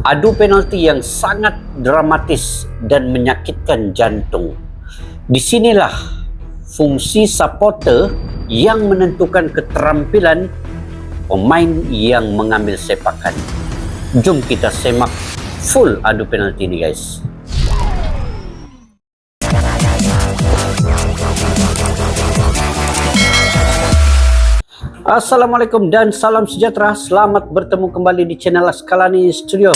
Adu penalti yang sangat dramatis dan menyakitkan jantung. Disinilah fungsi supporter yang menentukan keterampilan pemain yang mengambil sepakan. Jom kita semak full adu penalti ini, guys. Assalamualaikum dan salam sejahtera. Selamat bertemu kembali di channel Askalani Studio.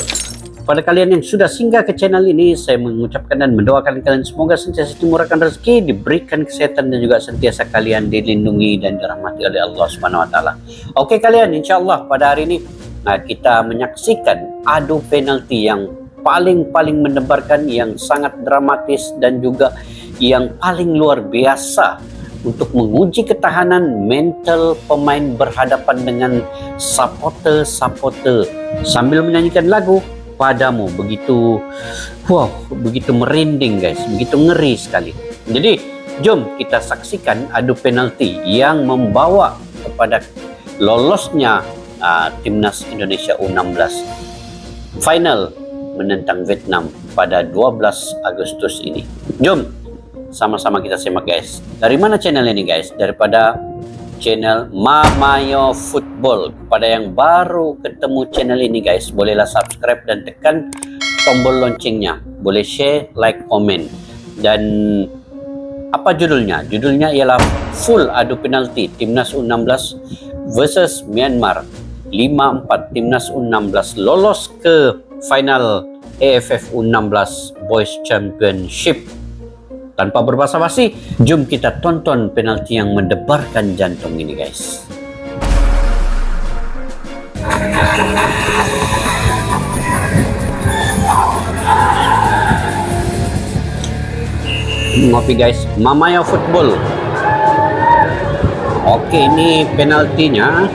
Pada kalian yang sudah singgah ke channel ini, saya mengucapkan dan mendoakan kalian semoga sentiasa dimurahkan rezeki, diberikan kesehatan dan juga sentiasa kalian dilindungi dan dirahmati oleh Allah Subhanahu wa taala. Oke kalian, insyaallah pada hari ini kita menyaksikan adu penalti yang paling mendebarkan, yang sangat dramatis dan juga yang paling luar biasa untuk menguji ketahanan mental pemain berhadapan dengan supporter sambil menyanyikan lagu Padamu. Begitu merinding, guys, begitu ngeri sekali. Jadi jom kita saksikan adu penalti yang membawa kepada lolosnya timnas Indonesia U16 final menentang Vietnam pada 12 Agustus ini. Jom sama-sama kita simak, guys. Dari mana channel ini, guys? Daripada channel Mamayo Football. Pada yang baru ketemu channel ini, guys, bolehlah subscribe dan tekan tombol loncengnya. Boleh share, like, komen. Dan apa judulnya? Judulnya ialah full adu penalti Timnas U16 versus Myanmar. 5-4 Timnas U16 lolos ke final AFF U16 Boys Championship. Tanpa berbasa-basi, jom kita tonton penalti yang mendebarkan jantung ini, guys. Ngopi, guys. Mamayo Football. Oke, ini penaltinya.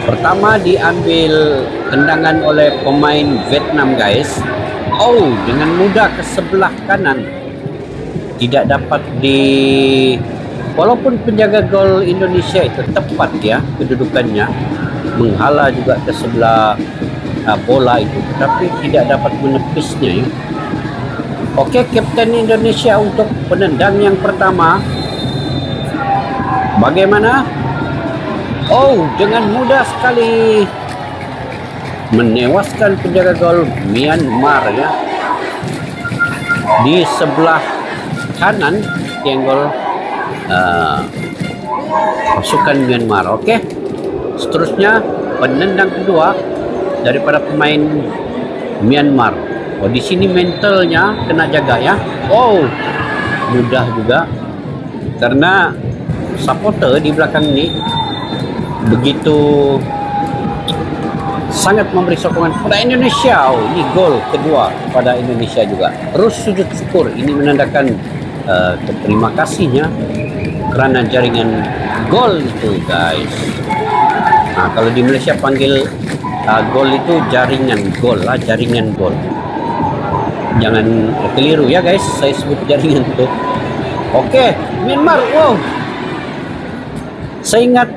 Pertama diambil tendangan oleh pemain Vietnam, guys. Oh, dengan mudah ke sebelah kanan. Tidak dapat walaupun penjaga gol Indonesia itu tepat ya kedudukannya, menghala juga ke sebelah bola itu, tapi tidak dapat menepisnya ya. Oke, Kapten Indonesia untuk penendang yang pertama. Bagaimana? Oh, dengan mudah sekali menewaskan penjaga gol Myanmar ya. Di sebelah kanan yang gol pasukan Myanmar. Oke. Seterusnya penendang kedua daripada pemain Myanmar. Oh, di sini mentalnya kena jaga ya. Oh, mudah juga karena supporter di belakang ini begitu sangat memberi sokongan kepada Indonesia. Oh, ini gol kedua pada Indonesia juga. Terus sujud syukur, ini menandakan terima kasihnya kerana jaringan gol itu, guys. Nah, kalau di Malaysia panggil gol itu jaringan gol lah, jaringan gol. Jangan keliru ya, guys, saya sebut jaringan itu. Oke, Myanmar. Wow, saya ingat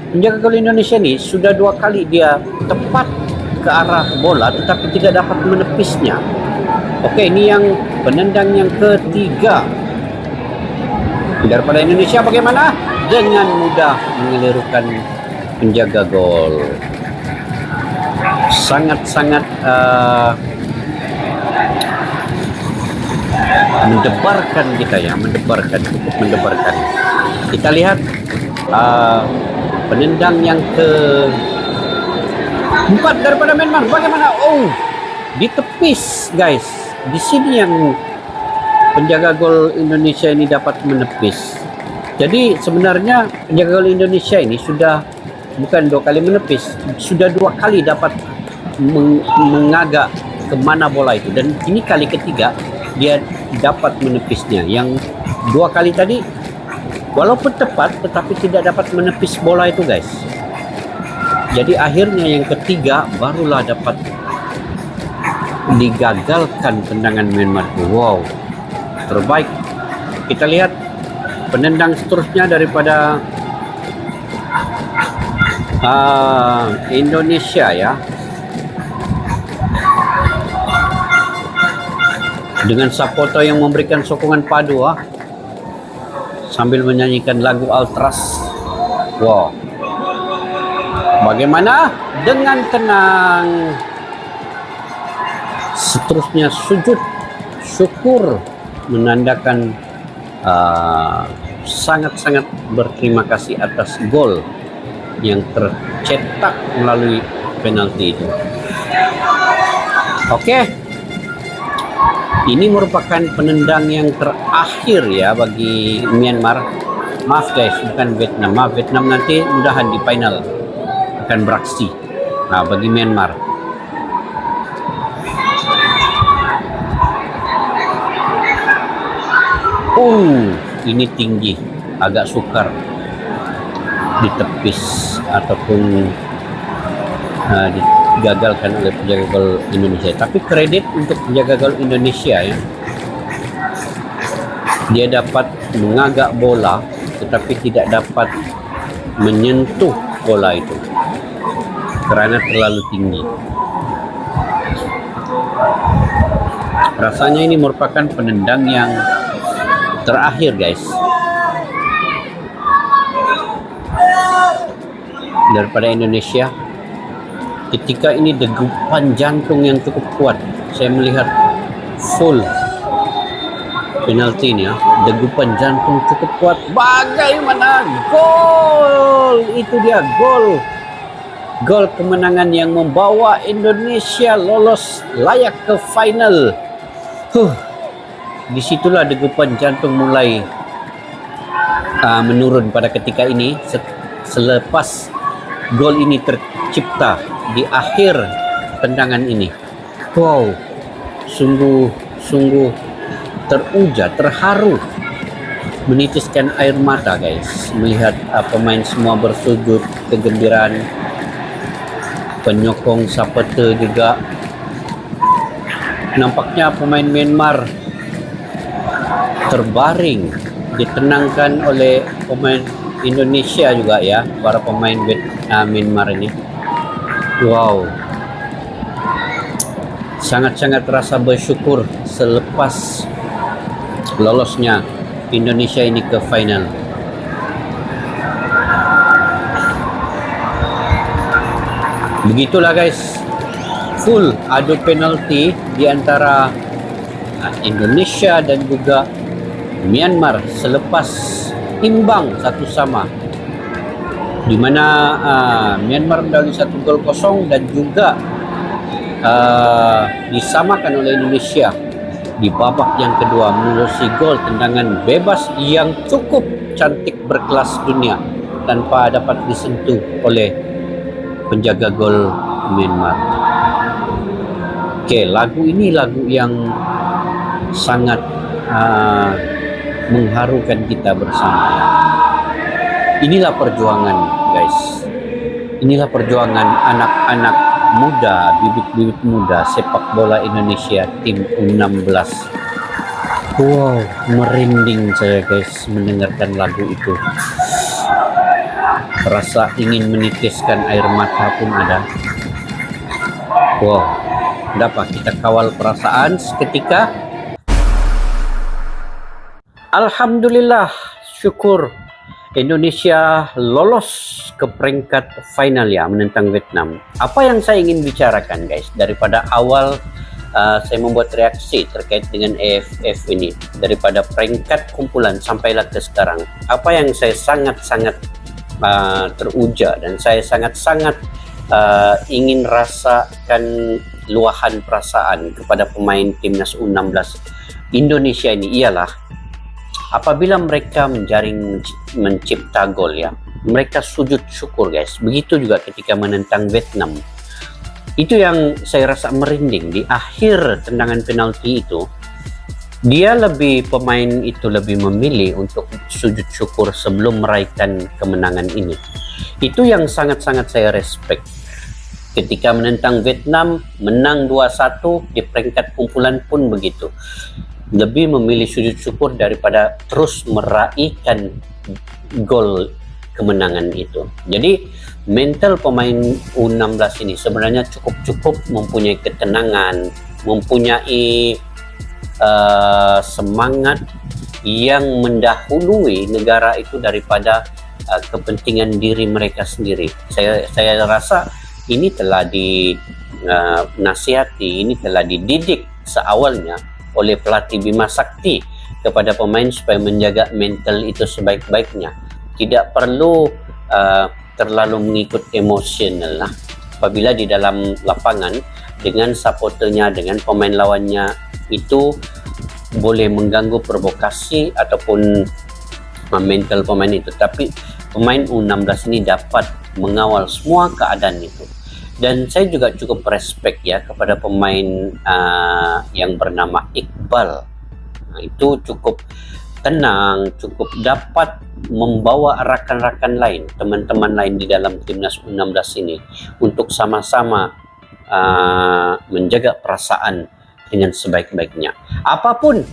penjaga gol Indonesia ini sudah 2 kali dia tepat ke arah bola tetapi tidak dapat menepisnya. Oke, ini yang penendang yang ketiga daripada Indonesia. Bagaimana? Dengan mudah mengelirukan penjaga gol. Sangat-sangat mendebarkan kita ya, cukup mendebarkan. Kita lihat penendang yang keempat daripada Myanmar. Bagaimana? Oh, ditepis, guys. Di sini yang penjaga gol Indonesia ini dapat menepis. Jadi sebenarnya penjaga gol Indonesia ini sudah bukan 2 kali menepis, sudah 2 kali dapat mengagak kemana bola itu. Dan ini kali ketiga dia dapat menepisnya. Yang 2 kali tadi walaupun tepat tetapi tidak dapat menepis bola itu, guys. Jadi akhirnya yang ketiga barulah dapat digagalkan tendangan Myanmar. Wow, terbaik. Kita lihat penendang seterusnya daripada Indonesia ya. dengan supporter yang memberikan sokongan padu sambil menyanyikan lagu Ultras. Wow, bagaimana dengan tenang seterusnya sujud syukur menandakan sangat-sangat berterima kasih atas gol yang tercetak melalui penalti itu. Oke, ini merupakan penendang yang terakhir ya bagi Myanmar. Maaf guys, bukan Vietnam. Maaf, Vietnam nanti mudahan di final akan beraksi. Nah, bagi Myanmar. Ini tinggi, agak sukar ditepis ataupun digagalkan oleh penjaga gol Indonesia. Tapi kredit untuk penjaga gol Indonesia ya. Dia dapat mengagak bola tetapi tidak dapat menyentuh bola itu karena terlalu tinggi. Rasanya ini merupakan penendang yang terakhir guys daripada Indonesia. Ketika ini degupan jantung yang cukup kuat, saya melihat full penalti ini ya, degupan jantung cukup kuat. Bagaimana gol? Itu dia gol kemenangan yang membawa Indonesia lolos layak ke final. Disitulah degupan jantung mulai menurun pada ketika ini selepas gol ini tercipta di akhir tendangan ini. Wow, sungguh teruja, terharu, menitiskan air mata guys melihat pemain semua bersujud kegembiraan, penyokong supporter juga. Nampaknya pemain Myanmar terbaring, ditenangkan oleh pemain Indonesia juga ya, para pemain Myanmar ini. Wow, sangat-sangat rasa bersyukur selepas lolosnya Indonesia ini ke final. Begitulah guys, full adu penalti di antara Indonesia dan juga Myanmar selepas imbang satu sama, di mana Myanmar mendahului 1-0 dan juga disamakan oleh Indonesia di babak yang kedua melalui gol tendangan bebas yang cukup cantik berkelas dunia tanpa dapat disentuh oleh penjaga gol Myanmar. Oke, lagu ini lagu yang sangat mengharukan kita bersama. Inilah perjuangan guys, inilah perjuangan anak-anak muda, bibit-bibit muda sepak bola Indonesia tim U16. Wow, merinding saya guys mendengarkan lagu itu. Rasa ingin menitiskan air mata pun ada. Wow, dapat kita kawal perasaan seketika. Alhamdulillah, syukur Indonesia lolos ke peringkat final ya, menentang Vietnam. Apa yang saya ingin bicarakan guys, daripada awal saya membuat reaksi terkait dengan AFF ini, daripada peringkat kumpulan sampailah ke sekarang, apa yang saya sangat-sangat teruja dan saya sangat-sangat ingin rasakan luahan perasaan kepada pemain timnas U16 Indonesia ini ialah apabila mereka menjaring mencipta gol ya, mereka sujud syukur guys. Begitu juga ketika menentang Vietnam. Itu yang saya rasa merinding di akhir tendangan penalti itu. Pemain itu lebih memilih untuk sujud syukur sebelum meraihkan kemenangan ini. Itu yang sangat-sangat saya respect. Ketika menentang Vietnam, menang 2-1 di peringkat kumpulan pun begitu. Lebih memilih sujud syukur daripada terus meraihkan gol kemenangan itu. Jadi mental pemain U16 ini sebenarnya cukup mempunyai ketenangan, mempunyai semangat yang mendahului negara itu daripada kepentingan diri mereka sendiri. Saya rasa ini telah dinasihati, ini telah dididik seawalnya oleh pelatih Bima Sakti kepada pemain supaya menjaga mental itu sebaik-baiknya. Tidak perlu terlalu mengikut emosional lah. Apabila di dalam lapangan dengan supporternya, dengan pemain lawannya itu boleh mengganggu provokasi ataupun mental pemain itu, tapi pemain U16 ini dapat mengawal semua keadaan itu. Dan saya juga cukup respect ya kepada pemain yang bernama Iqbal. Nah, itu cukup tenang, cukup dapat membawa rakan-rakan lain, teman-teman lain di dalam timnas U16 ini untuk sama-sama menjaga perasaan dengan sebaik-baiknya. Apapun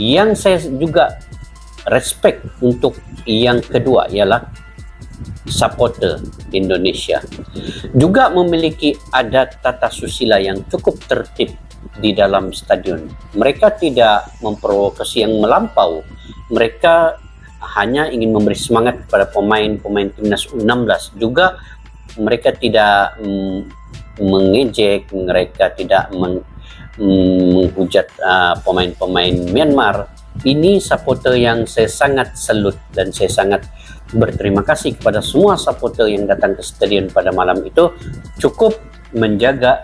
yang saya juga respect untuk yang kedua ialah supporter Indonesia juga memiliki adat tata susila yang cukup tertib di dalam stadion. Mereka tidak memprovokasi yang melampau. Mereka hanya ingin memberi semangat kepada pemain-pemain timnas U16. Juga mereka tidak mengejek, mereka tidak menghujat pemain-pemain Myanmar. Ini supporter yang saya sangat salut dan saya sangat berterima kasih kepada semua supporter yang datang ke stadion pada malam itu, cukup menjaga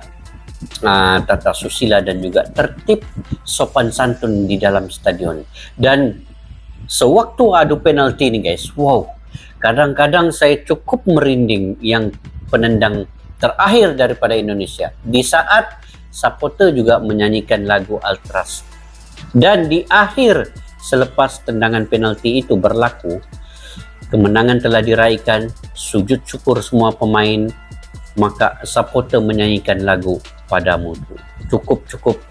tata susila dan juga tertib sopan santun di dalam stadion. Dan sewaktu adu penalti ini guys, wow, kadang-kadang saya cukup merinding yang penendang terakhir daripada Indonesia di saat supporter juga menyanyikan lagu Ultras. Dan di akhir selepas tendangan penalti itu berlaku, kemenangan telah diraihkan, sujud syukur semua pemain, maka supporter menyanyikan lagu Padamu. Cukup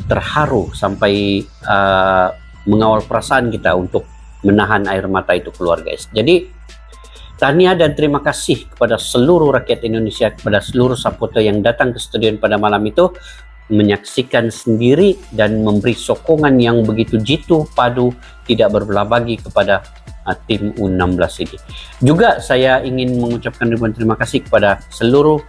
terharu sampai mengawal perasaan kita untuk menahan air mata itu keluar guys. Jadi tahniah dan terima kasih kepada seluruh rakyat Indonesia, kepada seluruh supporter yang datang ke stadion pada malam itu, menyaksikan sendiri dan memberi sokongan yang begitu jitu padu, tidak berbelah bagi kepada tim U16 ini. Juga saya ingin mengucapkan ribuan terima kasih kepada seluruh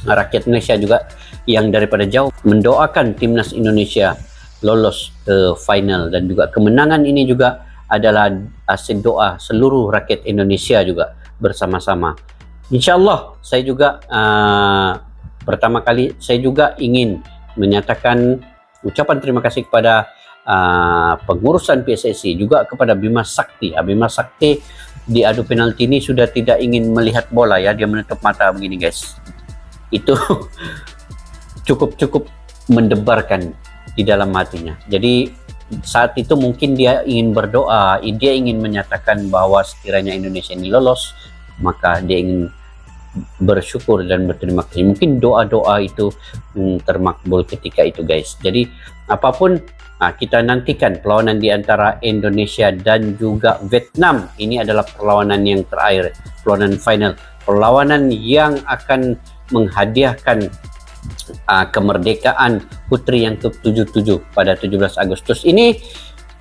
rakyat Malaysia juga yang daripada jauh mendoakan timnas Indonesia lolos ke final, dan juga kemenangan ini juga adalah hasil doa seluruh rakyat Indonesia juga bersama-sama. InsyaAllah saya juga pertama kali saya juga ingin menyatakan ucapan terima kasih kepada pengurusan PSSI, juga kepada Bima Sakti. Bima Sakti di adu penalti ini sudah tidak ingin melihat bola ya, dia menutup mata begini guys. Itu cukup mendebarkan di dalam hatinya. Jadi saat itu mungkin dia ingin berdoa, dia ingin menyatakan bahwa sekiranya Indonesia ini lolos, maka dia ingin bersyukur dan berterima kasih. Mungkin doa-doa itu termakbul ketika itu guys. Jadi apapun, kita nantikan perlawanan di antara Indonesia dan juga Vietnam. Ini adalah perlawanan yang terakhir, perlawanan final, perlawanan yang akan menghadiahkan kemerdekaan putri yang ke-77 pada 17 Agustus ini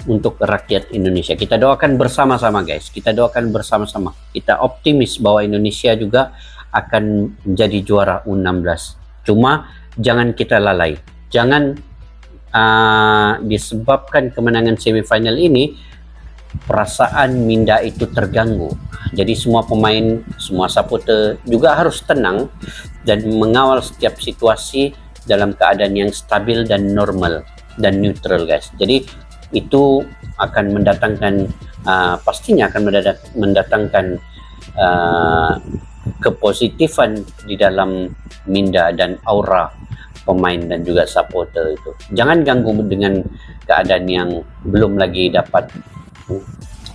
untuk rakyat Indonesia. Kita doakan bersama-sama guys, kita doakan bersama-sama. Kita optimis bahwa Indonesia juga akan menjadi juara U16. Cuma jangan kita lalai, jangan disebabkan kemenangan semifinal ini perasaan minda itu terganggu. Jadi semua pemain, semua supporter juga harus tenang dan mengawal setiap situasi dalam keadaan yang stabil dan normal dan neutral guys. Jadi itu akan mendatangkan pastinya akan mendatangkan kepositifan di dalam minda dan aura pemain dan juga supporter itu. Jangan ganggu dengan keadaan yang belum lagi dapat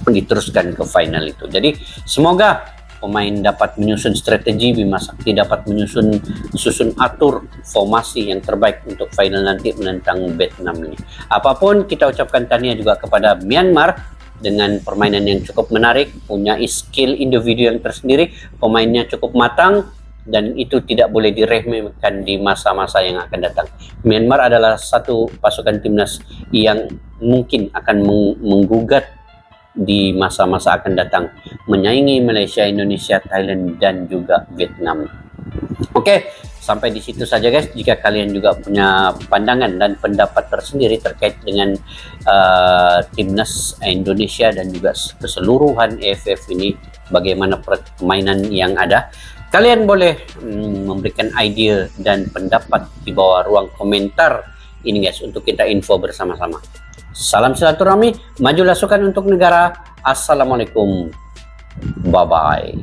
diteruskan ke final itu. Jadi semoga pemain dapat menyusun strategi, Bima Sakti dapat susun atur formasi yang terbaik untuk final nanti menentang Vietnam ini. Apapun, kita ucapkan tahniah juga kepada Myanmar dengan permainan yang cukup menarik, punya skill individu yang tersendiri, pemainnya cukup matang, dan itu tidak boleh diremehkan di masa-masa yang akan datang. Myanmar adalah satu pasukan timnas yang mungkin akan menggugat di masa-masa akan datang, menyaingi Malaysia, Indonesia, Thailand, dan juga Vietnam. Oke, sampai di situ saja guys. Jika kalian juga punya pandangan dan pendapat tersendiri terkait dengan timnas Indonesia dan juga keseluruhan AFF ini, bagaimana permainan yang ada, kalian boleh memberikan ide dan pendapat di bawah ruang komentar ini guys, untuk kita info bersama-sama. Salam silaturahmi, majulah sukan untuk negara. Assalamualaikum, bye bye.